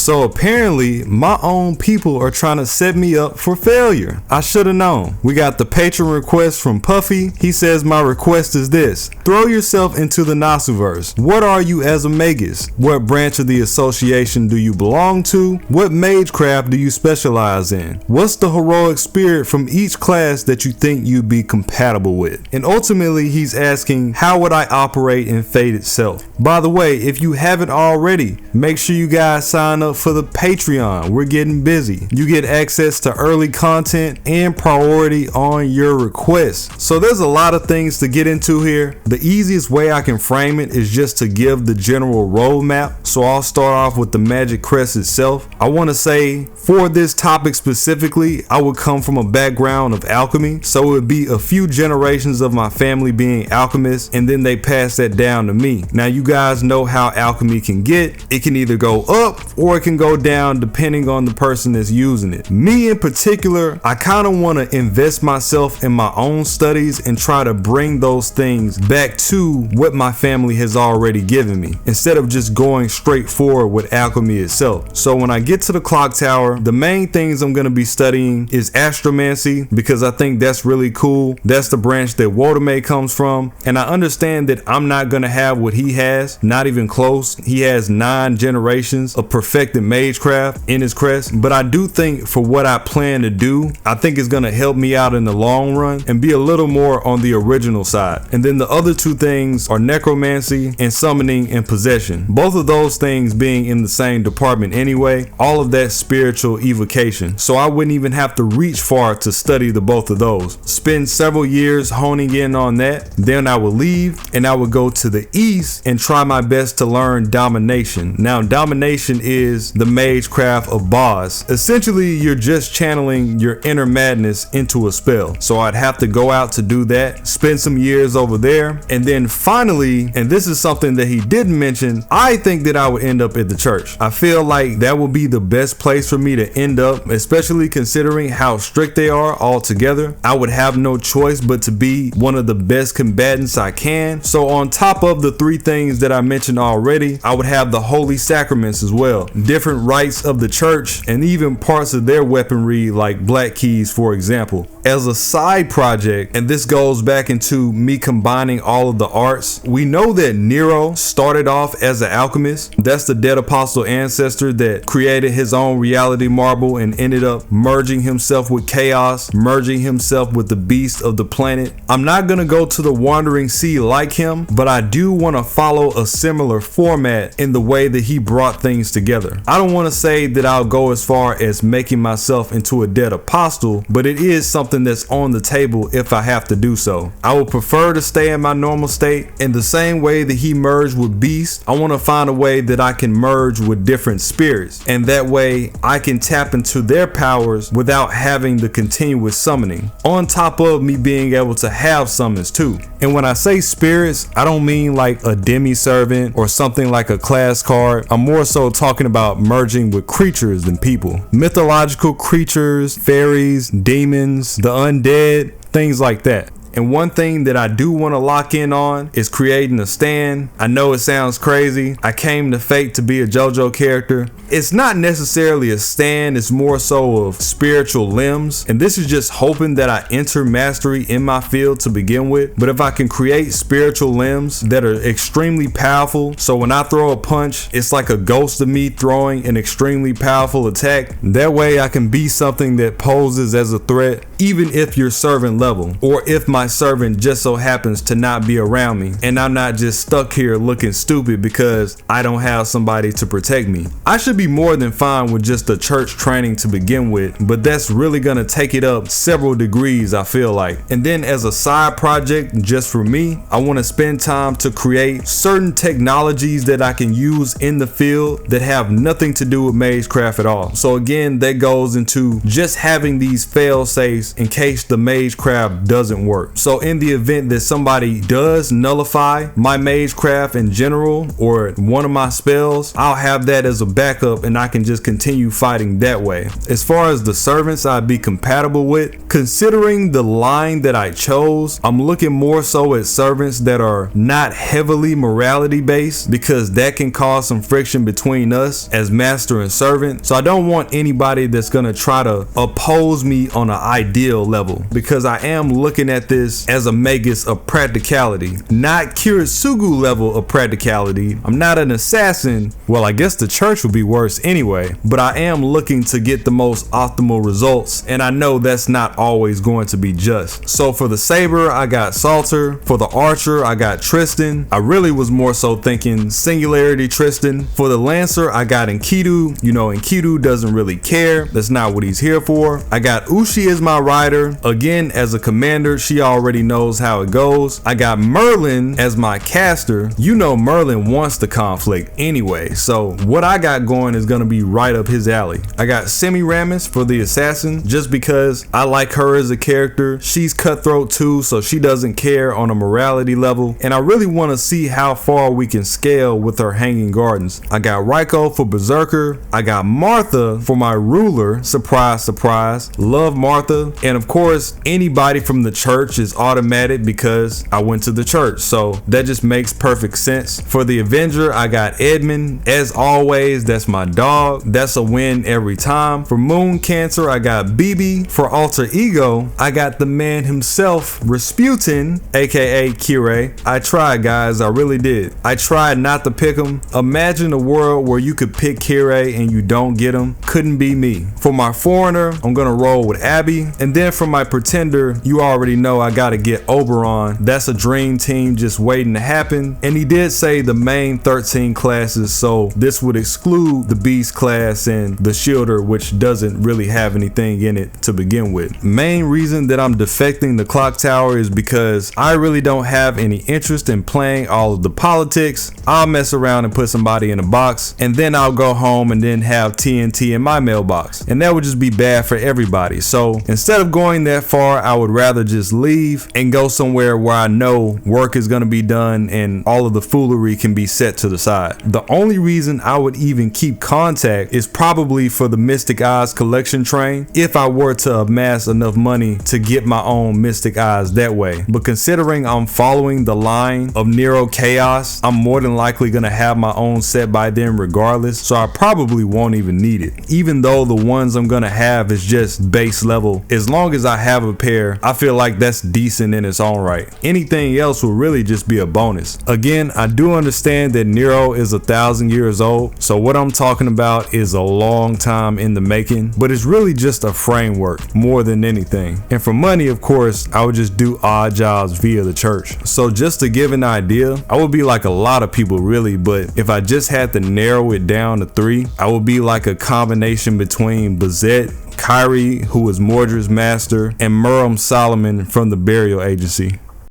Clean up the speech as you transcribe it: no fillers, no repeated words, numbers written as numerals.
So apparently my own people are trying to set me up for failure. I should have known. We got the patron request from Puffy. He says my request is this: throw yourself into the Nasuverse. What are you as a Magus? What branch of the association do you belong to? What Magecraft do you specialize in? What's the heroic spirit from each class that you think you'd be compatible with? And ultimately he's asking, how would I operate in Fate itself? By the way, if you haven't already, make sure you guys sign up for the Patreon. We're getting busy. You get access to early content and priority on your requests. So there's a lot of things to get into here. The easiest way I can frame it is just to give the general roadmap. So I'll start off with the Magic Crest itself. I want to say for this topic specifically, I would come from a background of alchemy. So it would be a few generations of my family being alchemists, and then they pass that down to me. Now you guys know how alchemy can get. It can either go up or it can go down depending on the person that's using it. Me in particular, I kind of want to invest myself in my own studies and try to bring those things back to what my family has already given me, instead of just going straight forward with alchemy itself. So when I get to the clock tower, the main things I'm going to be studying is astromancy, because I think that's really cool. That's the branch that Wodame comes from, and I understand that I'm not going to have what he has, not even close. He has 9 generations of perfected Magecraft in his crest, but I do think for what I plan to do, I think it's going to help me out in the long run and be a little more on the original side. And then the other 2 things are necromancy and summoning and possession. Both of those things being in the same department anyway, all of that spiritual evocation. So I wouldn't even have to reach far to study the both of those. Spend several years honing in on that. Then I would leave and I would go to the east and try my best to learn domination. Now domination is the Magecraft of Boz. Essentially you're just channeling your inner madness into a spell. So I'd have to go out to do that, spend some years over there, and then finally, and this is something that he didn't mention, I think that I would end up at the church. I feel like that would be the best place for me to end up, especially considering how strict they are altogether. I would have no choice but to be one of the best combatants I can. So on top of the 3 things that I mentioned already, I would have the holy sacraments as well, different rites of the church, and even parts of their weaponry like black keys, for example. As a side project, and this goes back into me combining all of the arts, we know that Nero started off as an alchemist. That's the dead apostle ancestor that created his own reality marble and ended up merging himself with chaos, merging himself with the beast of the planet. I'm not gonna go to the wandering sea like him, but I do want to follow a similar format in the way that he brought things together. I don't want to say that I'll go as far as making myself into a dead apostle, but it is something that's on the table if I have to do so. I would prefer to stay in my normal state. In the same way that he merged with beasts, I want to find a way that I can merge with different spirits, and that way I can tap into their powers without having the continuous summoning, on top of me being able to have summons too. And when I say spirits, I don't mean like a demi-servant or something like a class card. I'm more so talking about merging with creatures than people. Mythological creatures, fairies, demons, the undead, things like that. And one thing that I do want to lock in on is creating a stand. I know it sounds crazy. I came to Fate to be a JoJo character. It's not necessarily a stand, it's more so of spiritual limbs. And this is just hoping that I enter mastery in my field to begin with. But if I can create spiritual limbs that are extremely powerful, so when I throw a punch, it's like a ghost of me throwing an extremely powerful attack. That way I can be something that poses as a threat, even if you're servant level, or if my servant just so happens to not be around me and I'm not just stuck here looking stupid because I don't have somebody to protect me. I should be more than fine with just a church training to begin with, but that's really gonna take it up several degrees, I feel like. And then as a side project just for me, I want to spend time to create certain technologies that I can use in the field that have nothing to do with Magecraft at all. So again, that goes into just having these fail safes in case the Magecraft doesn't work. work. So in the event that somebody does nullify my Magecraft in general or one of my spells, I'll have that as a backup and I can just continue fighting that way. As far as the servants I'd be compatible with, considering the line that I chose, I'm looking more so at servants that are not heavily morality based, because that can cause some friction between us as master and servant. So I don't want anybody that's gonna try to oppose me on an ideal level, because I am looking at this as a magus of practicality, not Kiritsugu level of practicality. I'm not an assassin. Well, I guess the church would be worse anyway, but I am looking to get the most optimal results, and I know that's not always going to be just. So for the saber, I got Salter. For the archer, I got Tristan. I really was more so thinking singularity Tristan. For the lancer, I got Enkidu. You know, Enkidu doesn't really care. That's not what he's here for. I got Ushi as my rider. Again, as a commander, she already knows how it goes. I got Merlin as my caster. You know Merlin wants the conflict anyway, so what I got going is gonna be right up his alley. I got Semiramis for the assassin, just because I like her as a character. She's cutthroat too, so she doesn't care on a morality level, and I really want to see how far we can scale with her hanging gardens. I got Raiko for berserker. I got Martha for my ruler. Surprise, surprise. Love Martha. And of course, anybody from the church is automatic because I went to the church, so that just makes perfect sense. For the Avenger, I got Edmund. As always, that's my dog. That's a win every time. For Moon Cancer, I got BB. For Alter Ego, I got the man himself, Rasputin, aka Kirei. I tried, guys, I really did. I tried not to pick him. Imagine a world where you could pick Kirei and you don't get him. Couldn't be me. For my foreigner, I'm gonna roll with Abby. And then for my pretender, you already know I gotta get Oberon. That's a dream team just waiting to happen. And he did say the main 13 classes, so this would exclude the Beast class and the Shielder, which doesn't really have anything in it to begin with. Main reason that I'm defecting the clock tower is because I really don't have any interest in playing all of the politics. I'll mess around and put somebody in a box, and then I'll go home and then have TNT in my mailbox, and that would just be bad for everybody. So instead of going that far, I would rather just leave and go somewhere where I know work is going to be done and all of the foolery can be set to the side. The only reason I would even keep contact is probably for the Mystic Eyes collection train, if I were to amass enough money to get my own Mystic Eyes that way. But considering I'm following the line of Nero Chaos, I'm more than likely gonna have my own set by then regardless, so I probably won't even need it. Even though the ones I'm gonna have is just base level, as long as I have a pair, I feel like that's decent in its own right. Anything else will really just be a bonus. Again, I do understand that Nero is 1,000 years old, so what I'm talking about is a long time in the making, but it's really just a framework more than anything. And for money, of course, I would just do odd jobs via the church. So just to give an idea, I would be like a lot of people really, but if I just had to narrow it down to 3, I would be like a combination between Bazette, Kyrie, who is Mordred's master, and Muram Solomon from the Burial Agency.